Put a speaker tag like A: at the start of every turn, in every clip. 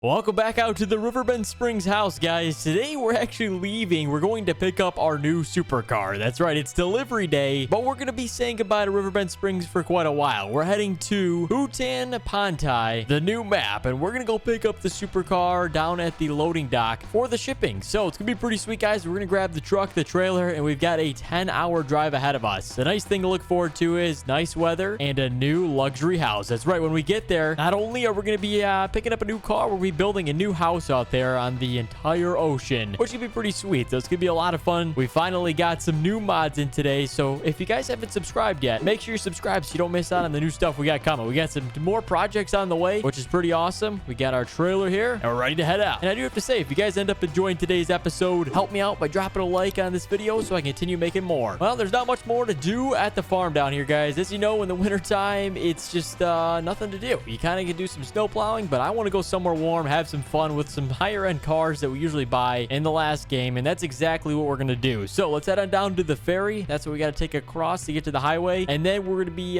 A: Welcome back out to the Riverbend Springs house, guys. Today, we're actually leaving. We're going to pick up our new supercar. That's right, it's delivery day, but we're going to be saying goodbye to Riverbend Springs for quite a while. We're heading to Hutan Pantai, the new map, and we're going to go pick up the supercar down at the loading dock for the shipping. So, it's going to be pretty sweet, guys. We're going to grab the truck, the trailer, and we've got a 10-hour drive ahead of us. The nice thing to look forward to is nice weather and a new luxury house. That's right, when we get there, not only are we going to be picking up a new car, we'll be building a new house out there on the entire ocean, which should be pretty sweet. So it's gonna be a lot of fun. We finally got some new mods in today, so if you guys haven't subscribed yet, make sure you subscribe so you don't miss out on the new stuff we got coming. We got some more projects on the way, which is pretty awesome. We got our trailer here and we're ready to head out. And I do have to say, if you guys end up enjoying today's episode, help me out by dropping a like on this video so I can continue making more. Well, there's not much more to do at the farm down here, guys. As you know, in the wintertime, it's just nothing to do. You kind of can do some snow plowing, but I want to go somewhere warm, have some fun with some higher end cars that we usually buy in the last game, and that's exactly what we're gonna do. So let's head on down to the ferry. That's what we got to take across to get to the highway, and then we're gonna be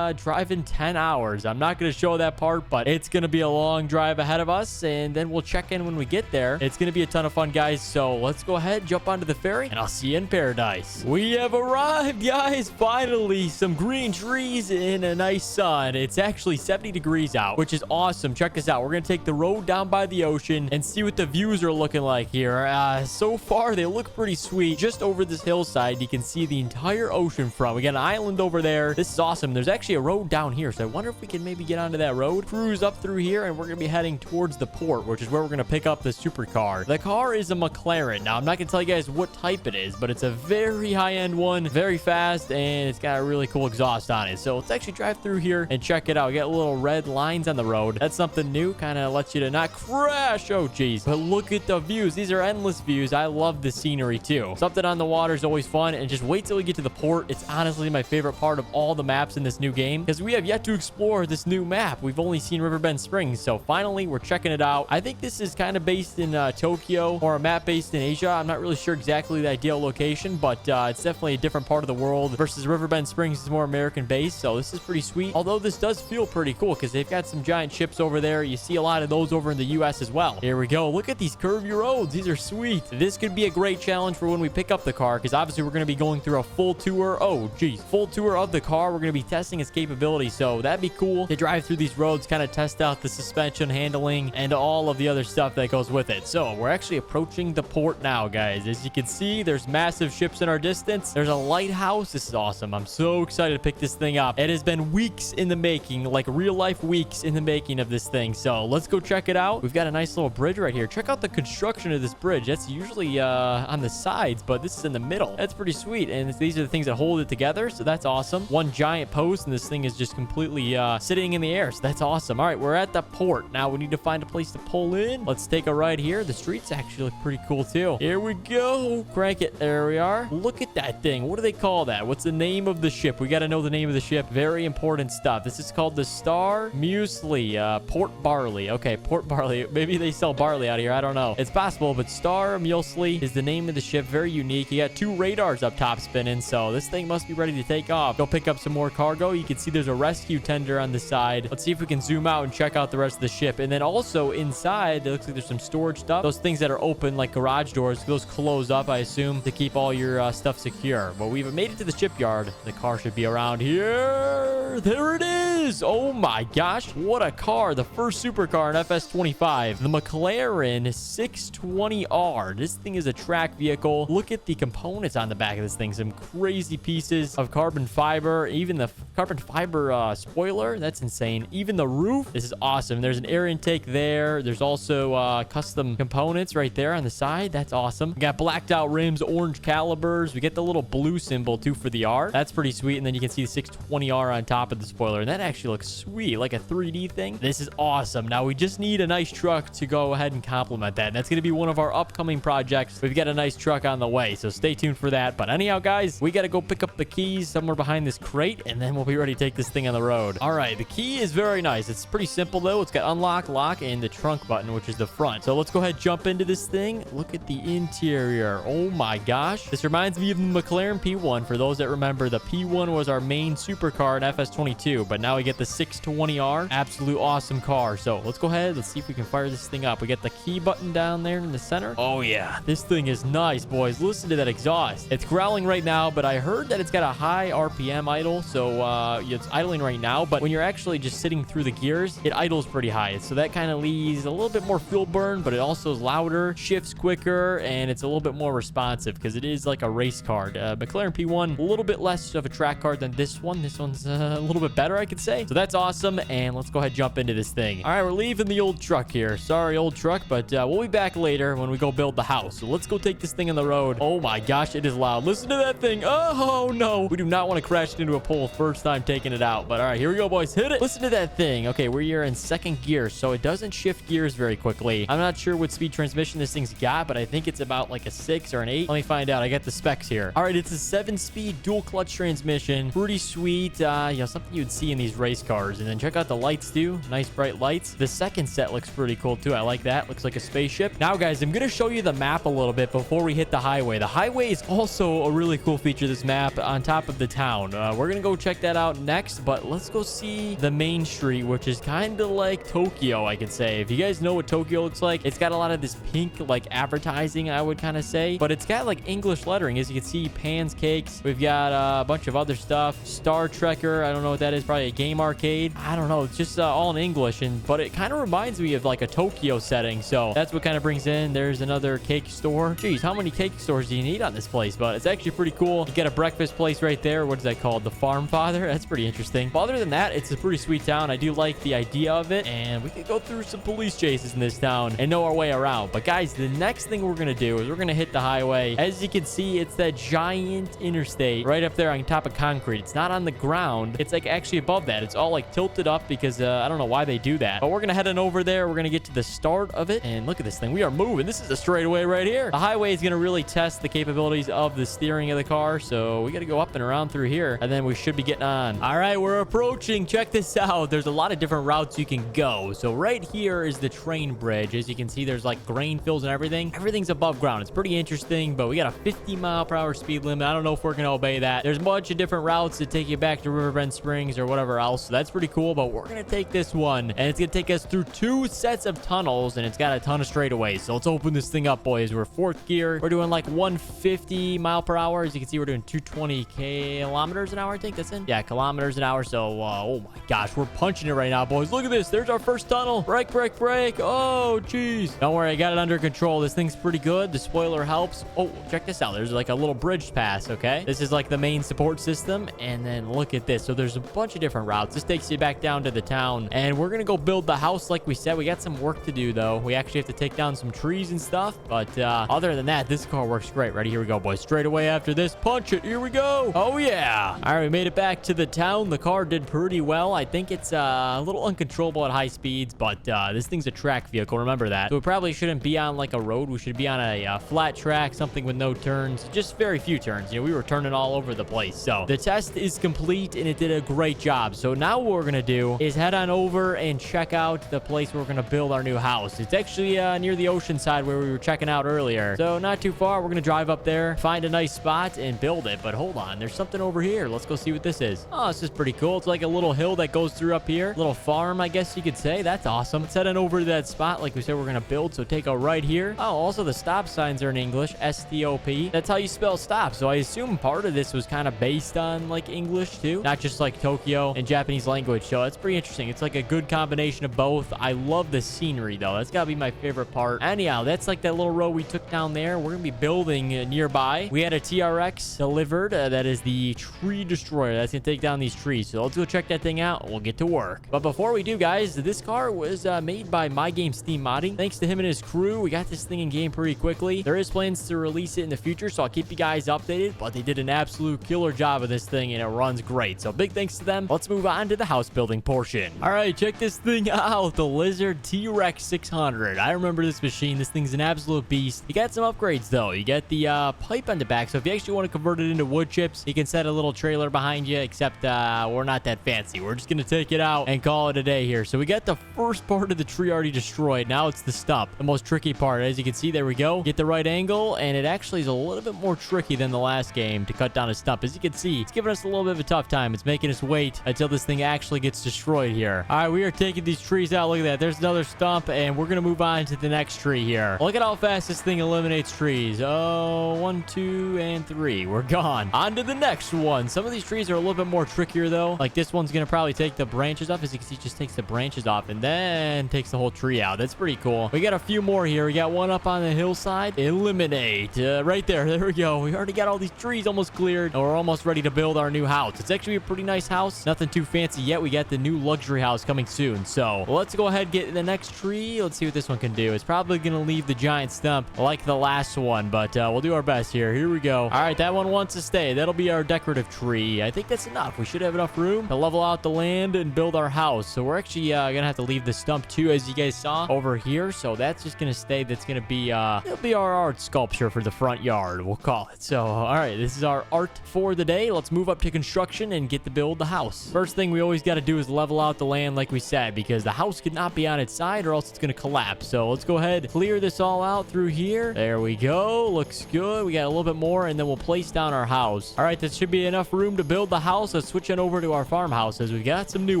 A: driving 10 hours. I'm not gonna show that part, but it's gonna be a long drive ahead of us, and then we'll check in when we get there. It's gonna be a ton of fun, guys. So let's go ahead, jump onto the ferry, and I'll see you in paradise. We have arrived, guys. Finally, some green trees in a nice sun. It's actually 70 degrees out, which is awesome. Check this out. We're gonna take the road down by the ocean and see what the views are looking like here. So far, they look pretty sweet. Just over this hillside, you can see the entire ocean front. We got an island over there. This is awesome. There's actually a road down here, so I wonder if we can maybe get onto that road, cruise up through here, and we're going to be heading towards the port, which is where we're going to pick up the supercar. The car is a McLaren. Now, I'm not going to tell you guys what type it is, but it's a very high-end one, very fast, and it's got a really cool exhaust on it. So let's actually drive through here and check it out. We got little red lines on the road. That's something new. Kind of lets you to not crash. Oh, geez. But look at the views. These are endless views. I love the scenery, too. Something on the water is always fun, and just wait till we get to the port. It's honestly my favorite part of all the maps in this new game, because we have yet to explore this new map. We've only seen Riverbend Springs, so finally, we're checking it out. I think this is kind of based in Tokyo, or a map based in Asia. I'm not really sure exactly the ideal location, but it's definitely a different part of the world, versus Riverbend Springs is more American-based, so this is pretty sweet. Although this does feel pretty cool, because they've got some giant ships over there. You see a lot of those over in the U.S. as well. Here we go. Look at these curvy roads. These are sweet. This could be a great challenge for when we pick up the car, because obviously we're going to be going through a full tour. Oh, geez. Full tour of the car. We're going to be testing its capability, so that'd be cool to drive through these roads, kind of test out the suspension handling and all of the other stuff that goes with it. So we're actually approaching the port now, guys. As you can see, there's massive ships in our distance. There's a lighthouse. This is awesome. I'm so excited to pick this thing up. It has been weeks in the making, like real life weeks in the making of this thing. So let's go check it out. We've got a nice little bridge right here. Check out the construction of this bridge. That's usually on the sides, but this is in the middle. That's pretty sweet, and these are the things that hold it together, so that's awesome. One giant post, and this thing is just completely sitting in the air, so that's awesome. All right, we're at the port. Now we need to find a place to pull in. Let's take a ride here. The streets actually look pretty cool, too. Here we go. Crank it. There we are. Look at that thing. What do they call that? What's the name of the ship? We got to know the name of the ship. Very important stuff. This is called the Star Muesli. Port Barley. Okay, Port Barley. Maybe they sell barley out here. I don't know. It's possible, but Star Muesli is the name of the ship. Very unique. You got 2 radars up top spinning, so this thing must be ready to take off. Go pick up some more cargo. You can see there's a rescue tender on the side. Let's see if we can zoom out and check out the rest of the ship. And then also inside, it looks like there's some storage stuff. Those things that are open, like garage doors, those close up, I assume, to keep all your stuff secure. But we've made it to the shipyard. The car should be around here. There it is. Oh my gosh. What a car. The first supercar in FS25. The McLaren 620R. This thing is a track vehicle. Look at the components on the back of this thing. Some crazy pieces of carbon fiber. Even the carbon fiber spoiler. That's insane. Even the roof. This is awesome. There's an air intake there. There's also custom components right there on the side. That's awesome. We got blacked out rims, orange calibers. We get the little blue symbol too for the R. That's pretty sweet. And then you can see the 620R on top of the spoiler. And that actually looks sweet. Like a 3D thing. This is awesome. Now we just need a nice truck to go ahead and complement that. And that's going to be one of our upcoming projects. We've got a nice truck on the way, so stay tuned for that. But anyhow, guys, we got to go pick up the keys somewhere behind this crate, and then we'll be ready to take this thing on the road. All right, the key is very nice. It's pretty simple, though. It's got unlock, lock, and the trunk button, which is the front. So let's go ahead and jump into this thing. Look at the interior. Oh my gosh. This reminds me of the McLaren P1. For those that remember, the P1 was our main supercar in FS22, but now we get the 620R. Absolute awesome car. So let's go ahead. Let's see if we can fire this thing up. We got the key button down there in the center. Oh yeah, this thing is nice, boys. Listen to that exhaust. It's growling right now, but I heard that it's got a high RPM idle. So it's idling right now, but when you're actually just sitting through the gears, it idles pretty high. So that kind of leaves a little bit more fuel burn, but it also is louder, shifts quicker, and it's a little bit more responsive because it is like a race car. McLaren P1, a little bit less of a track car than this one. This one's a little bit better, I could say. So that's awesome, and let's go ahead and jump into this thing. All right, we're leaving the old truck here. Sorry, old truck, but we'll be back later when we go build the house. So let's go take this thing on the road. Oh my gosh, it is loud. Listen to that thing. Oh no, we do not want to crash into a pole first time taking it out. But all right, here we go, boys. Hit it. Listen to that thing. Okay, we're in second gear, so it doesn't shift gears very quickly. I'm not sure what speed transmission this thing's got, but I think it's about like a 6 or an 8. Let me find out. I got the specs here. All right, it's a 7-speed dual clutch transmission. Pretty sweet. Something you'd see in these race cars. And then check out the lights too. Nice bright lights. The second set looks pretty cool too. I like that. Looks like a spaceship. Now, guys, I'm gonna show you the map a little bit before we hit the highway. The highway is also a really cool feature of this map on top of the town. We're gonna go check that out next, but let's go see the main street, which is kind of like Tokyo, I could say. If you guys know what Tokyo looks like, it's got a lot of this pink like advertising, I would kind of say, but it's got like English lettering. As you can see, Pan's Cakes. We've got a bunch of other stuff. Star Trekker. I don't know what that is. Probably a game arcade. I don't know. It's just all in English, but it kind of reminds me of like a Tokyo setting. So that's what kind of brings in. There's another cake store. Jeez, how many cake stores do you need on this place? But it's actually pretty cool. You got a breakfast place right there. What is that called? The Farm Father. That's pretty interesting. But other than that, it's a pretty sweet town. I do like the idea of it, and we could go through some police chases in this town and know our way around. But guys, the next thing we're gonna do is we're gonna hit the highway. As you can see, it's that giant interstate right up there on top of concrete. It's not on the ground. It's like actually above that. It's all like tilted up because I don't know why they do that. But we're gonna head on over there. We're gonna get to the start of it, and look at this thing. We are moving. This is a straightaway right here. The highway is gonna really test the capabilities of the steering of the car, so we gotta go up and around through here, and then we should be getting on. All right, we're approaching. Check this out. There's a lot of different routes you can go. So right here is the train bridge. As you can see, there's like grain fields and everything. Everything's above ground. It's pretty interesting, but we got a 50-mile-per-hour speed limit. I don't know if we're gonna obey that. There's a bunch of different routes that take you back to Riverbend Springs or whatever else, so that's pretty cool. But we're gonna take this one, and it's gonna take us through 2 sets of tunnels, and it's got a ton of straightaways. So let's open this thing up, boys. We're 4th gear. We're doing like 150 mile per hour. As you can see, we're doing 220 kilometers an hour. I think that's in. Yeah, kilometers an hour. So oh my gosh, we're punching it right now, boys. Look at this. There's our first tunnel. Brake, brake, brake. Oh jeez. Don't worry, I got it under control. This thing's pretty good. The spoiler helps. Oh, check this out. There's like a little bridge pass. Okay, this is like the main support system, and then look at this. So there's a bunch of different routes. This takes you back down to the town, and we're gonna go build the house like we said. We got some work to do though. We actually have to take down some trees and stuff, but other than that, this car works great. Ready? Here we go, boys. Straight away after this, punch it. Here we go. Oh yeah. All right, we made it back to the town. The car did pretty well. I think it's a little uncontrollable at high speeds, but this thing's a track vehicle. Remember that. So we probably shouldn't be on like a road. We should be on a flat track, something with no turns, just very few turns. You know, we were turning all over the place. So the test is complete, and it did a great job. So now what we're gonna do is head on over and check out the place where we're gonna build our new house. It's actually near the ocean side where we were checking out earlier, so not too far. We're gonna drive up there, find a nice spot, and build it. But hold on, there's something over here. Let's go see what this is. Oh, this is pretty cool. It's like a little hill that goes through up here, little farm, I guess you could say. That's awesome. Let's head on over to that spot like we said we're gonna build. So take a right here. Oh, also the stop signs are in English. S-T-O-P. That's how you spell stop. So I assume part of this was kind of based on like English too, not just like Tokyo and Japanese language. So that's pretty interesting. It's like a good combination of both. I love the scenery though. That's gotta be my favorite part. Anyhow, that's like that little road we took down there. We're gonna be building nearby. We had a TRX delivered. That is the tree destroyer. That's gonna take down these trees. So let's go check that thing out. We'll get to work. But before we do, guys, this car was made by My Game Steam Modding. Thanks to him and his crew, we got this thing in game pretty quickly. There is plans to release it in the future, so I'll keep you guys updated. But they did an absolute killer job of this thing, and it runs great. So big thanks to them. Let's move on to the house building portion. All right, check this thing out. The Lizard T-Rex 600. I remember this machine. This thing's an absolute beast. You got some upgrades though. You get the pipe on the back, so if you actually want to convert it into wood chips, you can set a little trailer behind you, except we're not that fancy. We're just gonna take it out and call it a day here. So we got the first part of the tree already destroyed. Now it's the stump, the most tricky part. As you can see, there we go. Get the right angle, and it actually is a little bit more tricky than the last game to cut down a stump. As you can see, it's giving us a little bit of a tough time. It's making us wait until this thing actually gets destroyed here. All right, we are taking these trees out. Look at that. There's another stump, and we're going to move on to the next tree here. Look at how fast this thing eliminates trees. Oh, 1, 2, and 3. We're gone. On to the next one. Some of these trees are a little bit more trickier, though. Like this one's going to probably take the branches off. As you can see, it just takes the branches off and then takes the whole tree out. That's pretty cool. We got a few more here. We got one up on the hillside. Eliminate. Right there. There we go. We already got all these trees almost cleared, and we're almost ready to build our new house. It's actually a pretty nice house. Nothing too fancy yet. We got the new luxury house coming soon. So let's go ahead and get the next tree. Let's see what this one can do. It's probably going to leave the giant stump like the last one, but we'll do our best here. Here we go. All right, that one wants to stay. That'll be our decorative tree. I think that's enough. We should have enough room to level out the land and build our house. So we're actually going to have to leave the stump too, as you guys saw over here. So that's just going to stay. That's going to be, it'll be our art sculpture for the front yard, we'll call it. So, all right, this is our art for the day. Let's move up to construction and get to build the house. First thing we always got to do is level out the land like we said, because the house could not be on its side or else it's going to collapse. So let's go ahead, clear this all out through here. There we go. Looks good. We got a little bit more, and then we'll place down our house. All right, this should be enough room to build the house. Let's switch it over to our farmhouses. We got some new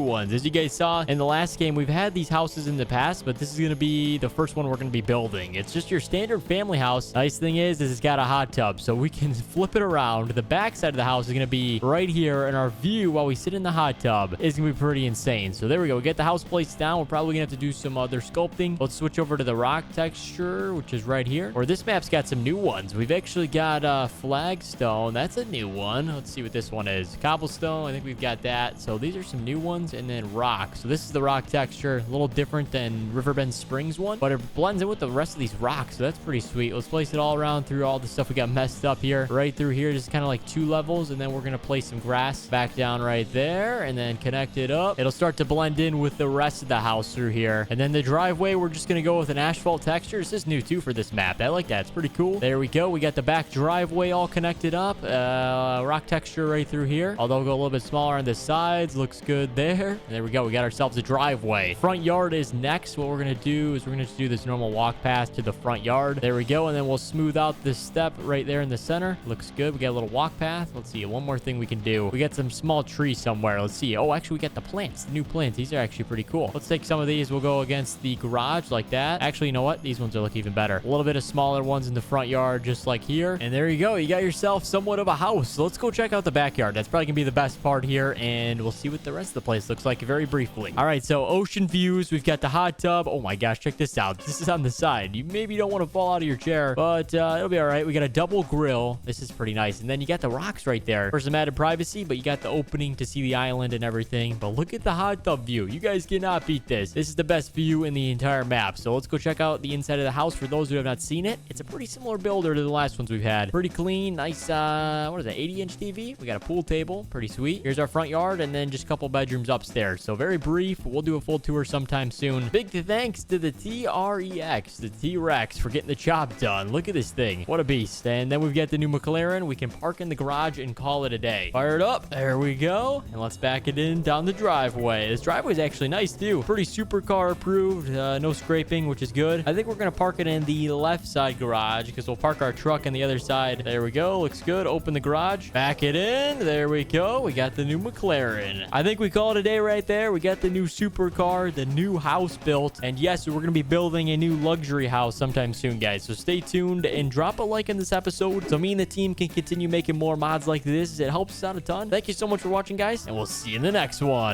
A: ones. As you guys saw in the last game, we've had these houses in the past, but this is going to be the first one we're going to be building. It's just your standard family house. Nice thing is it's got a hot tub, so we can flip it around. The back side of the house is going to be right here, and our view while we sit in the hot tub is going to be pretty insane. So there we go. We get the house placed down. We're probably going to have to do some other sculpting. Let's switch over to the rock texture, which is right here. Or this map's got some new ones. We've actually got flagstone. That's a new one. Let's see what this one is. Cobblestone. I think we've got that. So these are some new ones. And then rock. So this is the rock texture. A little different than Riverbend Springs one, but it blends in with the rest of these rocks. So that's pretty sweet. Let's place it all around through all the stuff we got messed up here. Right through here. Just kind of like 2 levels. And then we're going to place some grass back down right there. And then connect it up. It'll start to blend in with the rest of the house through here. And then the driveway, we're just going to go with an asphalt texture. This is new too for this map. I like that. It's pretty cool. There we go. We got the back driveway all connected up. Rock texture right through here. Although we'll go a little bit smaller on the sides. Looks good there. There we go. We got ourselves a driveway. Front yard is next. What we're going to do is we're going to do this normal walk path to the front yard. There we go. And then we'll smooth out this step right there in the center. Looks good. We got a little walk path. Let's see. One more thing we can do. We got some small trees somewhere. Let's see. Oh, actually, we got the plants. The new plants. These are actually pretty cool. Let's take some of these. We'll go against the garage like that. Actually, you know what? These ones are looking even better. A little bit of smaller ones in the front yard, just like here. And there you go. You got yourself somewhat of a house. So let's go check out the backyard. That's probably gonna be the best part here, and we'll see what the rest of the place looks like very briefly. All right, so ocean views. We've got the hot tub. Oh my gosh, check this out. This is on the side. You maybe don't want to fall out of your chair, but it'll be all right. We got a double grill. This is pretty nice. And then you got the rocks right there for some added privacy, but you got the opening to see the island and everything. But look at the hot tub view. You guys cannot beat this. This is the best view in the entire map. So let's go check out the inside of the house for those who have not seen it. It's a pretty similar builder to the last ones we've had. Pretty clean, nice, what is that, 80-inch TV? We got a pool table, pretty sweet. Here's our front yard, and then just a couple bedrooms upstairs. So very brief. We'll do a full tour sometime soon. Big thanks to the TREX, the T-Rex, for getting the job done. Look at this thing. What a beast. And then we've got the new McLaren. We can park in the garage and call it a day. Fire it up. There we go. And let's back it in down the driveway. This driveway is actually nice too. Pretty supercar approved. No scraping, which is good. I think we're going to park it in the left side garage because we'll park our truck on the other side. There we go. Looks good. Open the garage. Back it in. There we go. We got the new McLaren. I think we call it a day right there. We got the new supercar, the new house built. And yes, we're going to be building a new luxury house sometime soon, guys. So stay tuned and drop a like in this episode so me and the team can continue making more mods like this. It helps us out a ton. Thank you so much for watching, guys, and we'll see you in the next one.